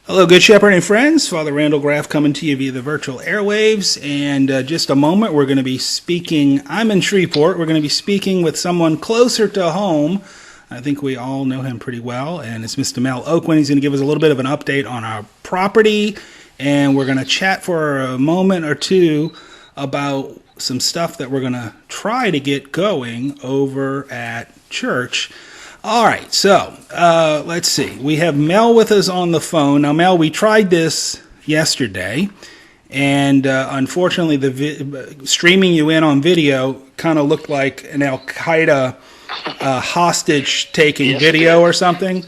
Hello, Good Shepherd and friends. Father Randall Graf coming to you via the virtual airwaves. And just a moment, we're going to be speaking. I'm in Shreveport. We're going to be speaking with someone closer to home. I think we all know him pretty well. And it's Mr. Mel Aucoin. He's going to give us a little bit of an update on our property. And we're going to chat for a moment or two about some stuff that we're going to try to get going over at church. All right, so let's see. We have Mel with us on the phone. Now, Mel, we tried this yesterday, and unfortunately, the streaming you in on video kind of looked like an Al-Qaeda hostage-taking video or something.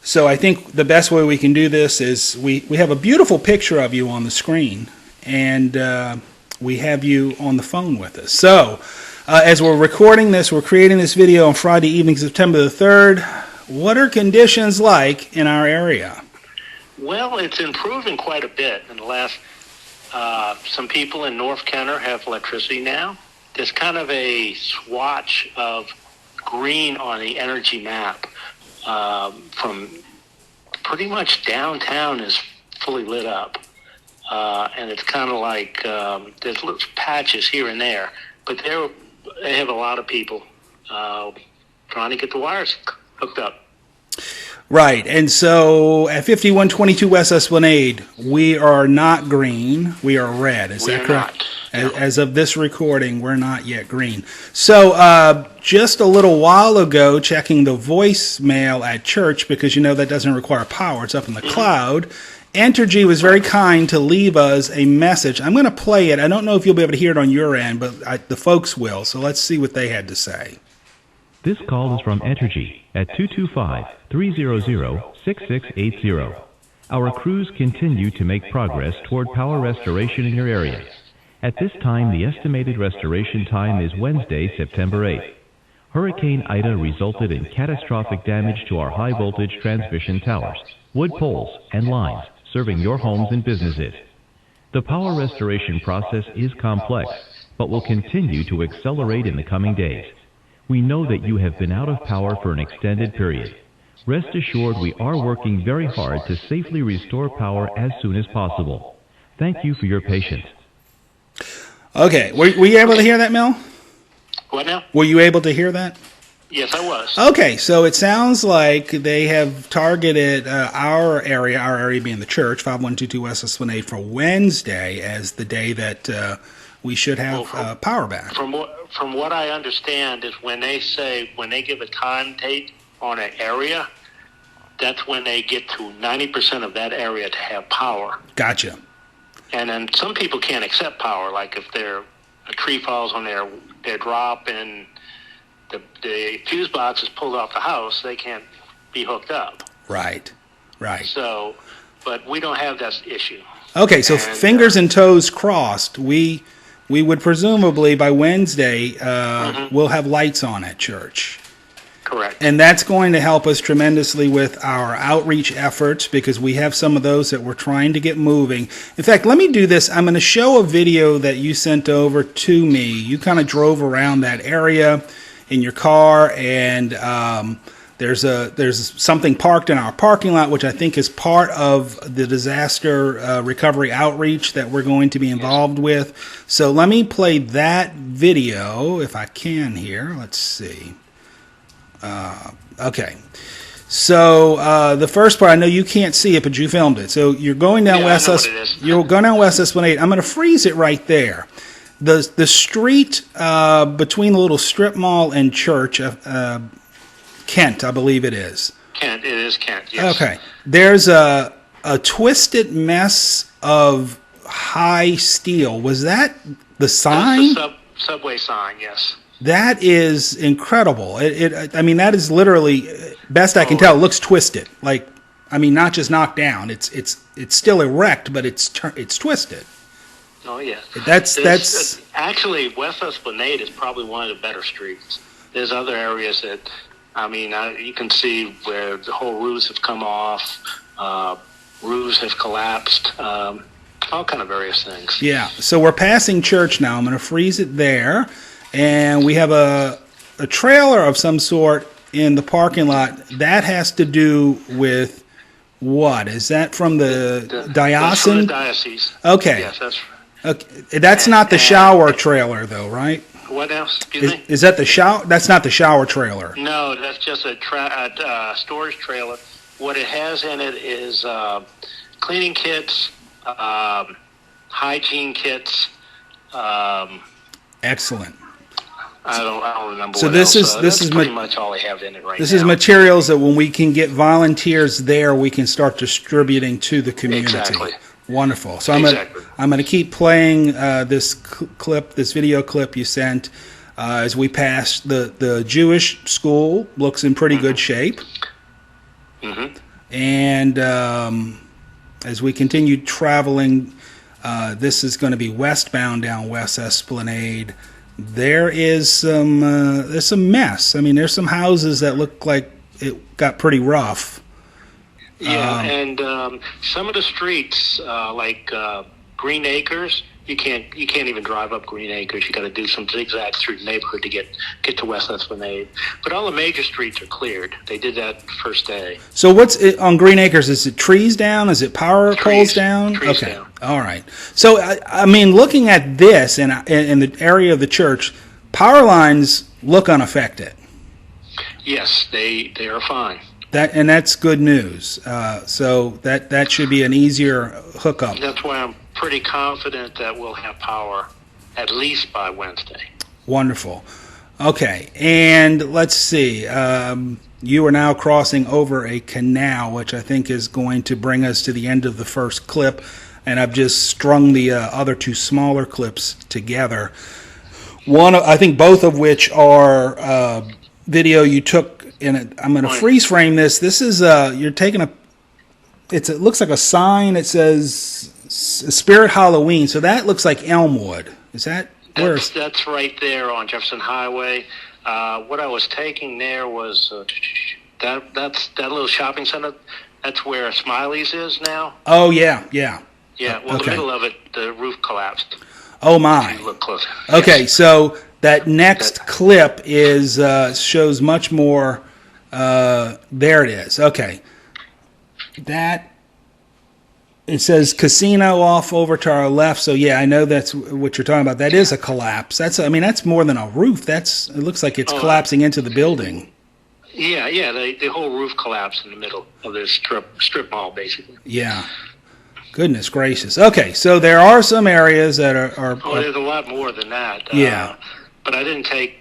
So I think the best way we can do this is we have a beautiful picture of you on the screen, and we have you on the phone with us. So as we're recording this, we're creating this video on Friday evening, September the 3rd. What are conditions like in our area? Well, it's improving quite a bit in the last, some people in North Kenner have electricity now. There's kind of a swatch of green on the energy map from pretty much downtown is fully lit up. And it's kind of like there's little patches here and there, but they have a lot of people trying to get the wires hooked up. Right, and so at 5122 West Esplanade, we are not green, we are red. Is that correct? As of this recording, we're not yet green. So just a little while ago, checking the voicemail at church, because you know that doesn't require power, it's up in the cloud, Entergy was very kind to leave us a message. I'm going to play it. I don't know if you'll be able to hear it on your end, but the folks will. So let's see what they had to say. This call is from Entergy at 225-300-6680. Our crews continue to make progress toward power restoration in your area. At this time, the estimated restoration time is Wednesday, September 8th. Hurricane Ida resulted in catastrophic damage to our high-voltage transmission towers, wood poles, and lines serving your homes and businesses. The power restoration process is complex, but will continue to accelerate in the coming days. We know that you have been out of power for an extended period. Rest assured we are working very hard to safely restore power as soon as possible. Thank you for your patience. Okay, were you able to hear that, Mel? What now? Were you able to hear that? Yes, I was. Okay, so it sounds like they have targeted our area being the church, 5122 West Esplanade, for Wednesday as the day that we should have power back. From what I understand is when they give a time date on an area, that's when they get to 90% of that area to have power. Gotcha. And then some people can't accept power, like if a tree falls on their drop and the fuse box is pulled off the house, they can't be hooked up. Right. So, but we don't have that issue. Okay, so fingers and toes crossed. We would presumably by Wednesday we'll have lights on at church. Correct. And that's going to help us tremendously with our outreach efforts because we have some of those that we're trying to get moving. In fact, let me do this. I'm going to show a video that you sent over to me. You kind of drove around that area in your car, and there's something parked in our parking lot, which I think is part of the disaster recovery outreach that we're going to be involved with. So let me play that video if I can here. Let's see. Okay. So the first part, I know you can't see it, but you filmed it. So you're going down West Esplanade. I'm going to freeze it right there. The street between the little strip mall and church, Kent, I believe it is. Kent, it is Kent, yes. Okay. There's a twisted mess of high steel. Was that the sign? That's the subway sign, yes. That is incredible. I mean, that is literally, best I can tell, it looks twisted. Like, I mean, not just knocked down. It's still erect, but it's twisted. Oh, yeah. That's actually, West Esplanade is probably one of the better streets. There's other areas that, I mean, you can see where the whole roofs have come off, roofs have collapsed, all kind of various things. Yeah. So we're passing church now. I'm going to freeze it there. And we have a trailer of some sort in the parking lot. That has to do with what? Is that from the That's from diocesan? the diocese. Okay. Yes, that's. Okay. That's not the shower trailer, though, right? What else? Excuse me? Is that the shower? That's not the shower trailer. No, that's just a storage trailer. What it has in it is cleaning kits, hygiene kits. Excellent. I don't remember. So what this else. is pretty much all I have in it right now. This is materials that when we can get volunteers there, we can start distributing to the community. Exactly. Wonderful. So I'm going to keep playing this clip, this video clip you sent, as we pass the Jewish school. Looks in pretty good shape. Mm-hmm. And as we continue traveling, this is going to be westbound down West Esplanade. There's some mess. I mean, there's some houses that look like it got pretty rough. Yeah, and some of the streets, like Green Acres, you can't even drive up Green Acres. You got to do some zigzags through the neighborhood to get to West Esplanade. But all the major streets are cleared. They did that first day. So what's it, on Green Acres? Is it trees down? Is it power poles down? Trees okay, down. All right. So I mean, looking at this in the area of the church, power lines look unaffected. Yes, they are fine. That's good news. So that should be an easier hookup. That's why I'm pretty confident that we'll have power at least by Wednesday. Wonderful. Okay, and let's see. You are now crossing over a canal, which I think is going to bring us to the end of the first clip, and I've just strung the other two smaller clips together. I think both of which are video you took. I'm going to freeze frame this. This is you're taking it looks like a sign. It says Spirit Halloween. So that looks like Elmwood. Is that where? That's right there on Jefferson Highway. What I was taking there was that's that little shopping center. That's where Smiley's is now. Oh yeah. Yeah. Well, the middle of it, the roof collapsed. Oh my. If you look closer. Okay, Yes. so that next clip is shows much more. There it is. Okay. It says casino off over to our left. So yeah, I know that's what you're talking about. That is a collapse. That's more than a roof. It looks like it's collapsing into the building. Yeah. The whole roof collapsed in the middle of this strip mall, basically. Yeah. Goodness gracious. Okay, so there are some areas that are there's a lot more than that. Yeah. But I didn't take.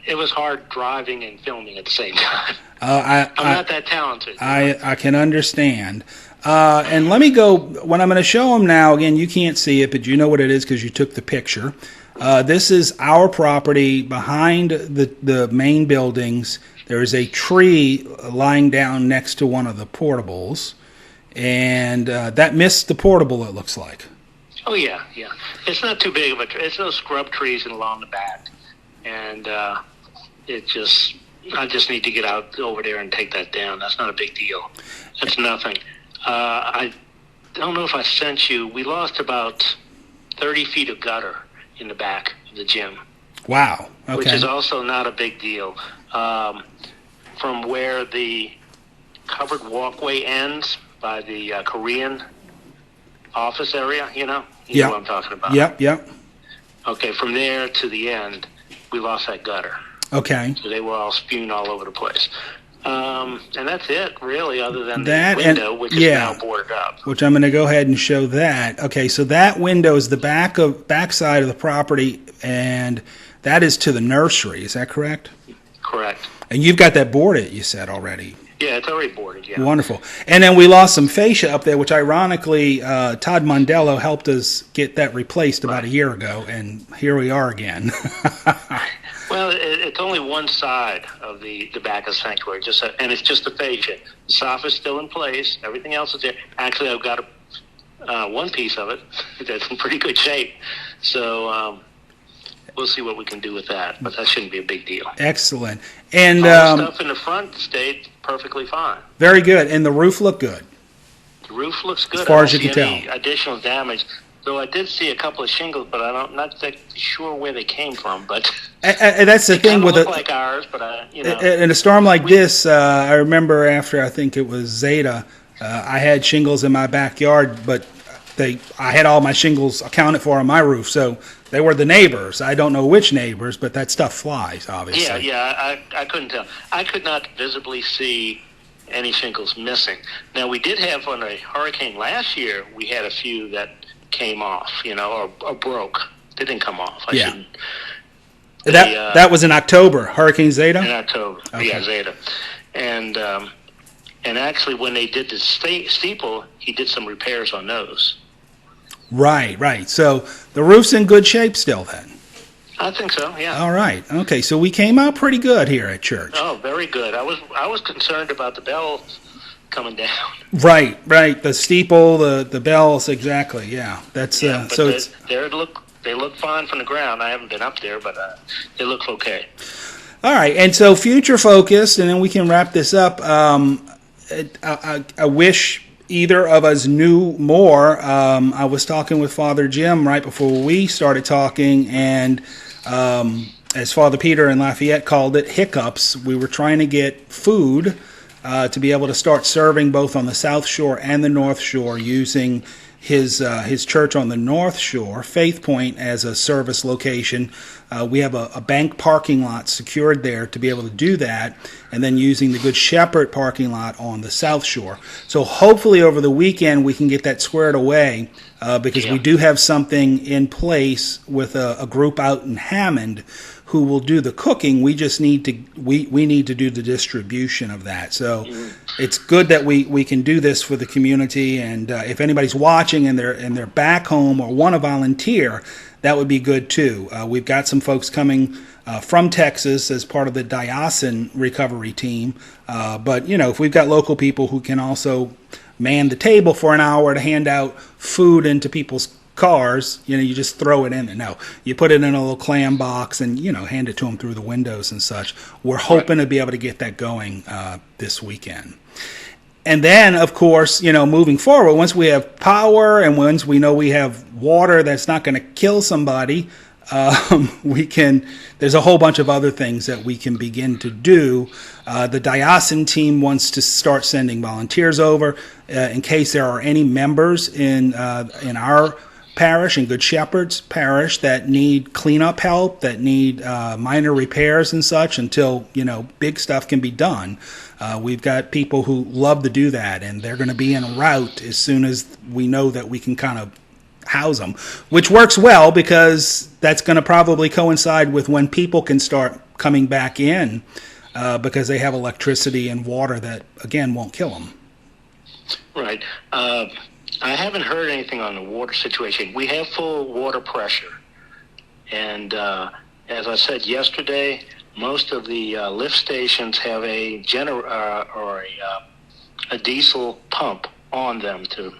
It was hard driving and filming at the same time. I'm not that talented. I can understand. And let me go, what I'm going to show them now, again, you can't see it, but you know what it is because you took the picture. This is our property behind the main buildings. There is a tree lying down next to one of the portables, and that missed the portable, it looks like. Oh, yeah. It's not too big of a tree. It's those scrub trees along the back. And I just need to get out over there and take that down. That's not a big deal. That's nothing. I don't know if I sent you. We lost about 30 feet of gutter in the back of the gym. Wow. Okay. Which is also not a big deal. From where the covered walkway ends by the Korean office area, you know what I'm talking about. Yep. Okay, from there to the end, we lost that gutter. Okay. So they were all spewing all over the place. And that's it, really, other than that the window, which is now boarded up. Which I'm going to go ahead and show that. Okay, so that window is the back side of the property, and that is to the nursery. Is that correct? Correct. And you've got that boarded, you said already. Yeah, it's already boarded, yeah. Wonderful. And then we lost some fascia up there, which ironically, Todd Mondello helped us get that replaced about a year ago, and here we are again. Well, it's only one side of the back of the sanctuary, and it's just the fascia. The soffit's still in place. Everything else is there. Actually, I've got one piece of it that's in pretty good shape. So we'll see what we can do with that, but that shouldn't be a big deal. Excellent. And all the stuff in the front stayed perfectly fine. Very good. And the roof looked good? The roof looks good. As far as you can any tell. Additional damage. Though I did see a couple of shingles, but I'm not sure where they came from. But and that's the thing with look like ours, but in a storm like this, I remember after I think it was Zeta, I had shingles in my backyard, but I had all my shingles accounted for on my roof, so they were the neighbors. I don't know which neighbors, but that stuff flies, obviously. I couldn't tell. I could not visibly see any shingles missing. Now, we did have on a hurricane last year, we had a few that came off, or broke. They didn't come off. That was in October, Hurricane Zeta? In October, okay. Yeah, Zeta. And actually, when they did the steeple, he did some repairs on those. Right. So the roof's in good shape still then? I think so, yeah. All right. Okay, so we came out pretty good here at church. Oh, very good. I was concerned about the bells coming down. Right. The steeple, the bells, exactly. Yeah. That's so they look fine from the ground. I haven't been up there, but they look okay. All right, and so future focused, and then we can wrap this up. I wish either of us knew more. I was talking with Father Jim right before we started talking, and as Father Peter in Lafayette called it, hiccups. We were trying to get food to be able to start serving both on the South Shore and the North Shore using his church on the North Shore, Faith Point, as a service location. We have a bank parking lot secured there to be able to do that, and then using the Good Shepherd parking lot on the South Shore. So hopefully over the weekend we can get that squared away because we do have something in place with a group out in Hammond who will do the cooking. We just need to we need to do the distribution of that. So it's good that we can do this for the community. And if anybody's watching and they're back home or want to volunteer, that would be good too. We've got some folks coming from Texas as part of the diocesan recovery team. But if we've got local people who can also man the table for an hour to hand out food into people's cars, you just throw it in there. No, you put it in a little clam box and, hand it to them through the windows and such. We're hoping to be able to get that going this weekend. And then, of course, moving forward, once we have power and once we know we have water that's not going to kill somebody, there's a whole bunch of other things that we can begin to do. The diocesan team wants to start sending volunteers over in case there are any members in our parish, in Good Shepherd's parish, that need cleanup help, that need minor repairs and such until, big stuff can be done. We've got people who love to do that, and they're going to be en route as soon as we know that we can kind of house them, which works well because that's going to probably coincide with when people can start coming back in because they have electricity and water that, again, won't kill them. Right. I haven't heard anything on the water situation. We have full water pressure. And as I said yesterday, most of the lift stations have a diesel pump on them to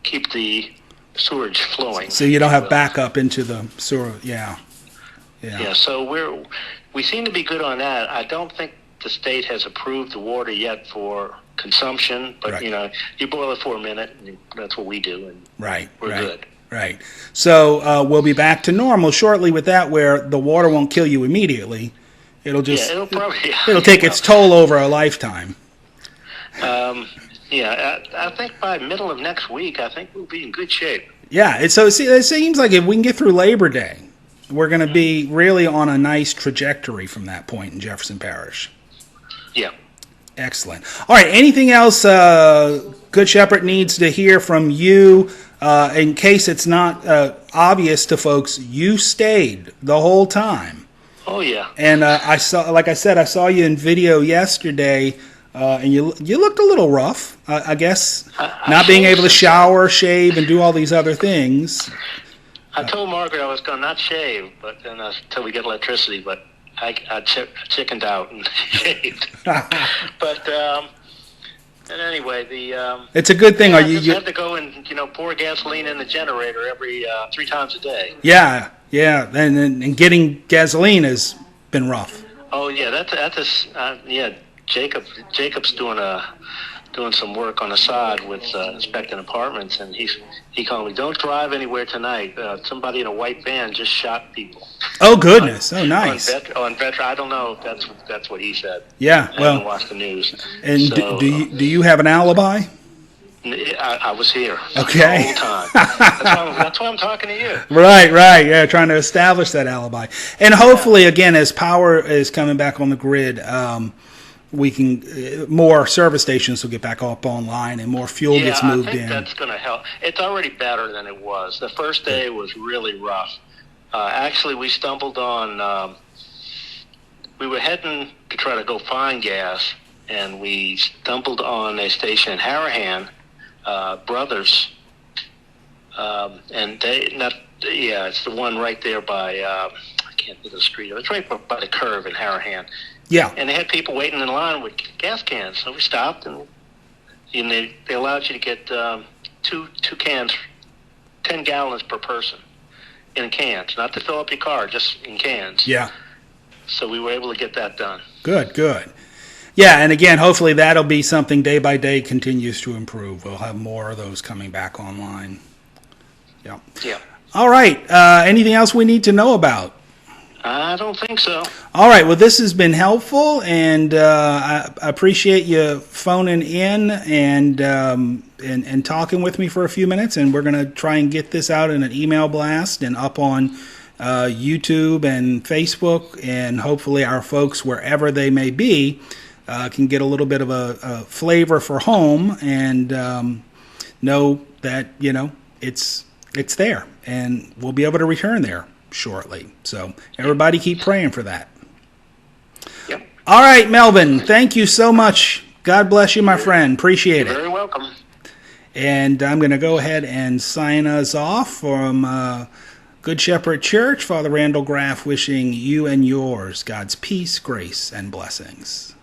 keep the sewage flowing. So you don't have backup into the sewer. Yeah. So we seem to be good on that. I don't think the state has approved the water yet for consumption, but right. You boil it for a minute, and that's what we do, and we're good. Right. So we'll be back to normal shortly with that, where the water won't kill you immediately. It'll just it'll take its toll over a lifetime. I think by middle of next week, I think we'll be in good shape. Yeah. It seems like if we can get through Labor Day, we're going to be really on a nice trajectory from that point in Jefferson Parish. Yeah. Excellent. All right. Anything else Good Shepherd needs to hear from you? In case it's not obvious to folks, you stayed the whole time. Oh yeah. And I saw you in video yesterday, and you looked a little rough. I guess not being able to shower, shave, and do all these other things. I told Margaret I was going to not shave, but then until we get electricity, but I chickened out and shaved. But and anyway, it's a good thing. You have to go and pour gasoline in the generator every 3 times a day. Yeah, and getting gasoline has been rough. Oh yeah, Jacob's doing some work on the side with inspecting apartments, and he called me, "Don't drive anywhere tonight. Somebody in a white van just shot people." Oh goodness! Oh nice. On Veteran, I don't know if that's what he said. Yeah, I haven't watched the news. And so, do you have an alibi? I was here Okay. the whole time. That's why I'm talking to you. Right, yeah, trying to establish that alibi. And hopefully, again, as power is coming back on the grid, we can more service stations will get back up online and more fuel gets moved I think in. that's going to help. It's already better than it was. The first day was really rough. Actually, we stumbled on, we were heading to try to go find gas, and we stumbled on a station in Harahan, Brothers, and it's the one right there by, I can't think of the street. It's right by the curve in Harahan. Yeah. And they had people waiting in line with gas cans. So we stopped, and they allowed you to get two cans, 10 gallons per person in cans, not to fill up your car, just in cans. Yeah. So we were able to get that done. Good. Yeah, and again, hopefully that'll be something day by day continues to improve. We'll have more of those coming back online. Yeah. Yeah. All right. Anything else we need to know about? I don't think so. All right. Well, this has been helpful, and I appreciate you phoning in and talking with me for a few minutes. And we're going to try and get this out in an email blast and up on YouTube and Facebook, and hopefully our folks, wherever they may be, can get a little bit of a flavor for home and know that it's there, and we'll be able to return there shortly. So everybody keep praying for that. Yep. All right, Melvin, thank you so much. God bless you, my friend. Appreciate it. You're very welcome. And I'm going to go ahead and sign us off from Good Shepherd Church. Father Randall Graf wishing you and yours God's peace, grace, and blessings.